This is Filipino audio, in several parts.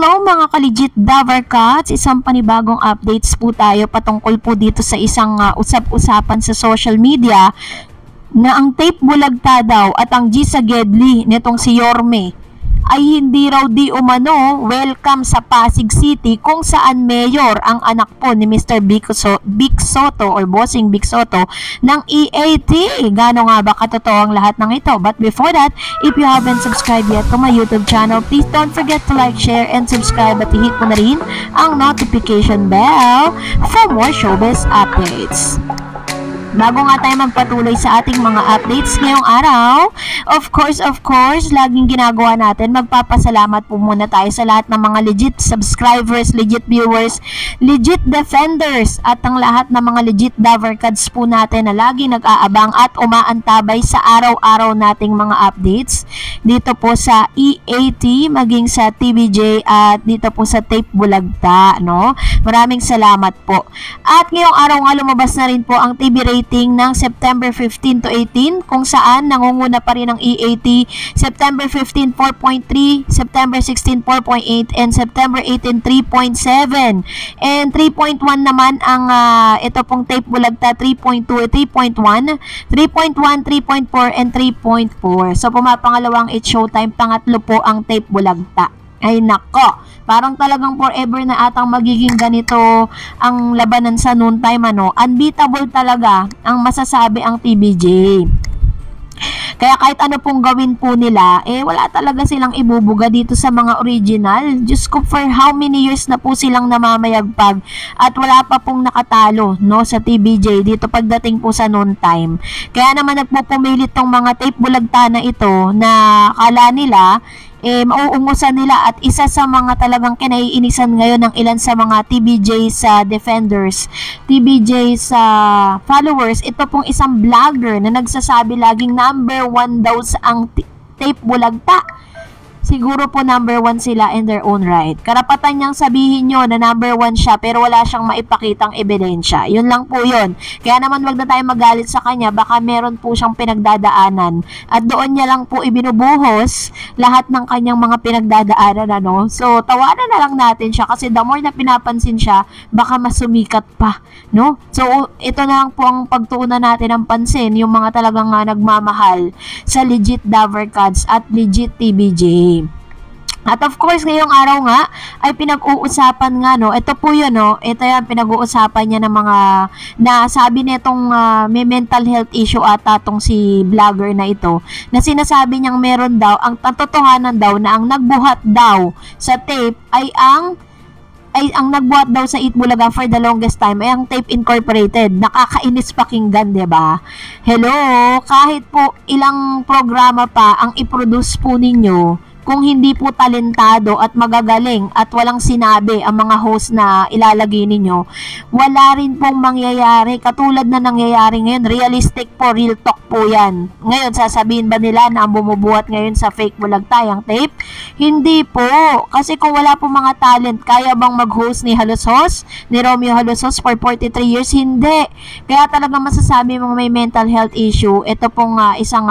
Hello mga ka-legit Davercats! Isang panibagong updates po tayo patungkol po dito sa isang usap-usapan sa social media na ang tape bulagta daw at ang Gisagedli nitong si Yorme ay hindi raw di umano welcome sa Pasig City kung saan mayor ang anak po ni Mr. Vic Sotto or Bossing Vic Sotto ng EAT. Gano nga ba katotoo ang lahat ng ito? But before that, if you haven't subscribed yet to my YouTube channel, please don't forget to like, share, and subscribe at i-hit mo na rin ang notification bell for more showbiz updates. Bago nga tayo magpatuloy sa ating mga updates ngayong araw, of course, laging ginagawa natin, magpapasalamat po muna tayo sa lahat ng mga legit subscribers, legit viewers, legit defenders, at ang lahat ng mga legit Davercats po natin na lagi nag-aabang at umaantabay sa araw-araw nating mga updates dito po sa EAT, maging sa TVJ at dito po sa Tape Bulagta, no? Maraming salamat po. At ngayong araw nga lumabas na rin po ang TV rating ng September 15 to 18 kung saan nangunguna pa rin ang EAT. September 15, 4.3, September 16, 4.8, and September 18, 3.7. And 3.1 naman ang ito pong Tape Bulagta, 3.2, 3.1, 3.1, 3.4, and 3.4. So pumapangalawang It's Showtime, pangatlo po ang Tape Bulagta. Ay nako, parang talagang forever na atang magiging ganito ang labanan sa noon time, ano. Unbeatable talaga ang masasabi ang TVJ. Kaya kahit ano pong gawin po nila, wala talaga silang ibubuga dito sa mga original. Diyos ko, for how many years na po silang namamayagpag at wala pa pong nakatalo, no, sa TVJ dito pagdating po sa noon time. Kaya naman nagpupumilit tong mga Tape Bulagta na ito na kala nila mauungusan nila, at isa sa mga talagang kinaiinisan ngayon ng ilan sa mga TVJ sa defenders, TVJ sa followers, ito pong isang vlogger na nagsasabi laging number 1 daw sa ang Tape Bulagta. Siguro po number 1 sila in their own right. Karapatan niyang sabihin nyo na number 1 siya pero wala siyang maipakitang ebidensya. Yun lang po yun. Kaya naman wag na tayo magalit sa kanya, baka meron po siyang pinagdadaanan. At doon niya lang po ibinubuhos lahat ng kanyang mga pinagdadaanan, ano. So, tawanan na lang natin siya kasi the more na pinapansin siya, baka mas sumikat pa, no? So, ito na lang po ang pagtuunan natin ng pansin, yung mga talagang nagmamahal sa legit Davercats at legit TVJ. At of course, ngayong araw nga ay pinag-uusapan nga, no, ito po yun, no, ito yan, pinag-uusapan niya ng mga, na sabi nitong may mental health issue ata tong si vlogger na ito, na sinasabi niyang meron daw, ang totohanan daw na ang nagbuhat daw sa tape ay ang nagbuhat daw sa Eat Bulaga for the longest time ay ang Tape Incorporated. Nakakainis pakinggan, 'di ba? Hello, kahit po ilang programa pa ang i-produce po ninyo, kung hindi po talentado at magagaling at walang sinabi ang mga host na ilalagay ninyo, wala rin pong mangyayari. Katulad na nangyayari ngayon, realistic po, real talk po yan. Ngayon, sasabihin ba nila na ang bumubuhat ngayon sa fake bulagtayang tape? Hindi po. Kasi kung wala po mga talent, kaya bang mag-host ni Halusos, ni Romeo Halusos for 43 years? Hindi. Kaya talaga masasabi mong may mental health issue, ito pong isang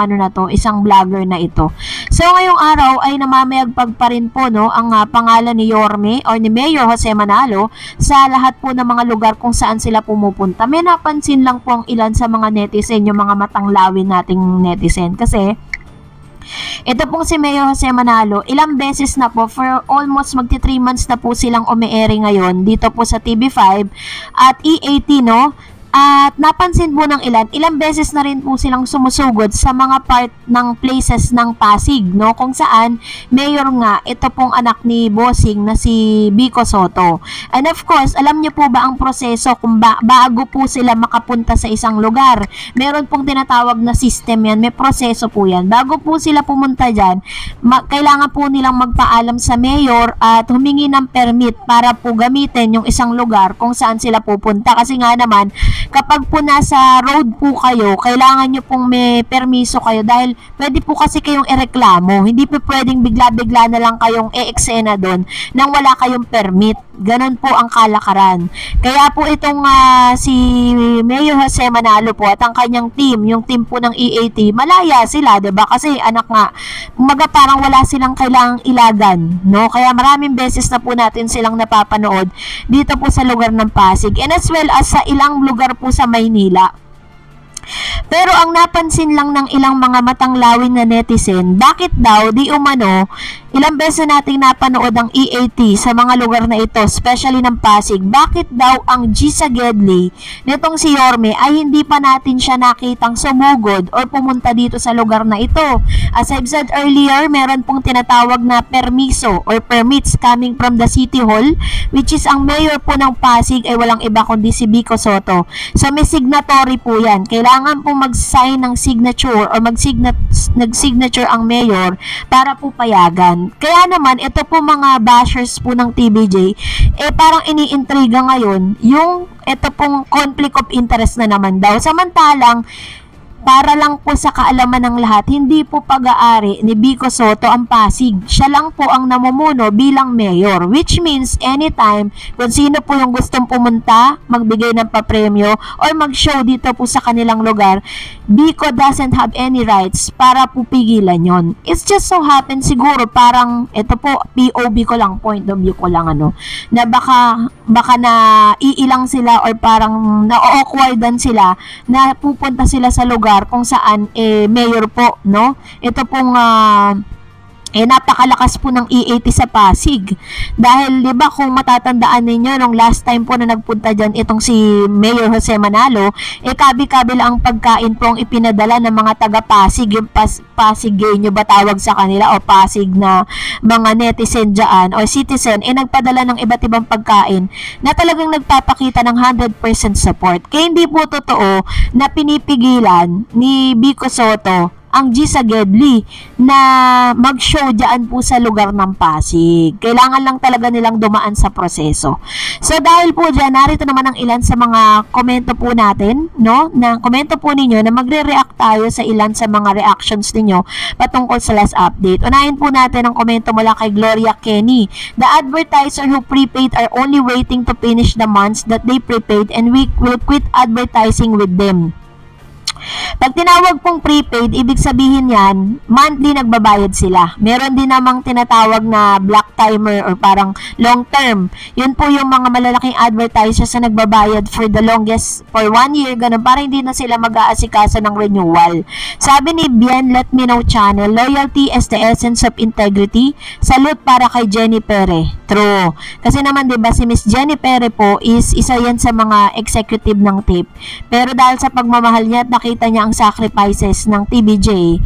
isang vlogger na ito. So, ngayong araw ay namamayagpag pa rin po, no, ang pangalan ni Yorme or ni Mayor Jose Manalo sa lahat po ng mga lugar kung saan sila pumupunta. May napansin lang po ang ilan sa mga netizen, yung mga matanglawin nating netizen. Kasi ito pong si Mayor Jose Manalo, ilang beses na po, for almost magti 3 months na po silang umi-air ngayon dito po sa TV5 at EAT, no. At napansin po ng ilang beses na rin po silang sumusugod sa mga part ng places ng Pasig, no, kung saan mayor nga ito pong anak ni Bossing na si Vic Sotto. And of course, alam niyo po ba ang proseso kung bago po sila makapunta sa isang lugar? Meron pong tinatawag na system yan, may proseso po yan. Bago po sila pumunta dyan, kailangan po nilang magpaalam sa mayor at humingi ng permit para po gamitin yung isang lugar kung saan sila pupunta. Kasi nga naman, kapag po nasa road po kayo, kailangan nyo pong may permiso kayo dahil pwede po kasi kayong ireklamo. Hindi po pwedeng bigla-bigla na lang kayong e-eksena doon nang wala kayong permit. Ganon po ang kalakaran. Kaya po itong si Mayor Jose Manalo po at ang kanyang team, yung team po ng EAT, malaya sila, 'di ba? Kasi anak nga, umaga parang wala silang kailangang ilagan, no? Kaya maraming beses na po natin silang napapanood dito po sa lugar ng Pasig, and as well as sa ilang lugar po sa Maynila. Pero ang napansin lang ng ilang mga matang-lawin na netizen, bakit daw di umano ilang beses nating napanood ang EAT sa mga lugar na ito, especially ng Pasig, bakit daw ang Gisa Gedli nitong si Yorme ay hindi pa natin siya nakitang sumugod or pumunta dito sa lugar na ito? As I've said earlier, meron pong tinatawag na permiso or permits coming from the City Hall, which is ang mayor po ng Pasig ay walang iba kundi si Vico Sotto. So may signatory po yan. Kailangan po mag-sign ng signature or nag-signature ang mayor para po payagan. Kaya naman, ito po mga bashers po ng TVJ, parang iniintriga ngayon yung ito pong conflict of interest na naman daw. Samantalang, para lang po sa kaalaman ng lahat, hindi po pag-aari ni Vico Sotto ang Pasig. Siya lang po ang namumuno bilang mayor, which means anytime kung sino po yung gustong pumunta, magbigay ng papremyo or mag-show dito po sa kanilang lugar, Vico doesn't have any rights para po pigilan yon. It's just so happen siguro parang ito po POV ko lang, point of view ko lang na baka na iilang sila or parang na-awkwardan sila na pupunta sila sa lugar kung saan mayor po, no? Ito pong napakalakas po ng EAT sa Pasig. Dahil 'di ba kung matatandaan ninyo nung last time po na nagpunta diyan itong si Mayor Jose Manalo, kabi-kabi lang ang pagkain po ang ipinadala ng mga taga Pasig, yung Pasiggenyo ba tawag sa kanila o Pasig na mga netizen diyan o citizen, nagpadala ng iba't ibang pagkain na talagang nagpapakita ng 100% support. Kaya hindi po totoo na pinipigilan ni Vico Sotto ang Gisa Gedli na mag-show dyan po sa lugar ng Pasig. Kailangan lang talaga nilang dumaan sa proseso. So dahil po dyan, narito naman ang ilan sa mga komento po natin, no? Na komento po ninyo na magre-react tayo sa ilan sa mga reactions ninyo patungkol sa last update. Unahin po natin ang komento mula kay Gloria Kenny. The advertiser who prepaid are only waiting to finish the months that they prepaid and we will quit advertising with them. Pag tinawag pong prepaid, ibig sabihin yan, monthly nagbabayad sila. Meron din namang tinatawag na black timer or parang long term. Yun po yung mga malalaking advertisers na nagbabayad for the longest, for 1 year, ganun, para hindi na sila mag-aasikaso ng renewal. Sabi ni Bien Let Me Know Channel, loyalty is the essence of integrity. Salute para kay Jenny Pere. True. Kasi naman diba si Miss Jenny Pere po is isa yan sa mga executive ng TIP. Pero dahil sa pagmamahal niya at nakita niya ang sacrifices ng TVJ,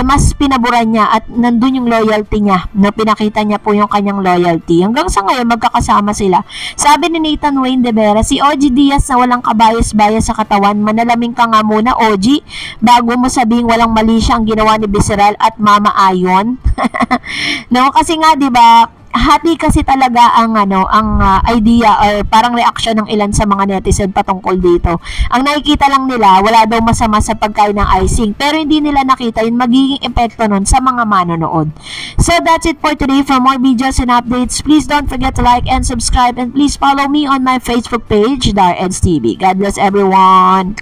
mas pinaburan niya at nandun yung loyalty niya, no? Pinakita niya po yung kanyang loyalty. Hanggang sa ngayon, magkakasama sila. Sabi ni Nathan Wayne De Vera, si OG Diaz na walang kabayas-bayas sa katawan, manalaming ka nga muna, OG, bago mo sabing walang mali siya ang ginawa ni Visceral at Mama Ayon. No, kasi nga, di ba, hati kasi talaga ang idea or parang reaction ng ilan sa mga netizen patungkol dito. Ang nakikita lang nila, wala daw masama sa pagkain ng icing, pero hindi nila nakita yung magiging epekto nun sa mga manonood. So that's it for today. For more videos and updates, please don't forget to like and subscribe, and please follow me on my Facebook page, Dar Eds TV. God bless everyone.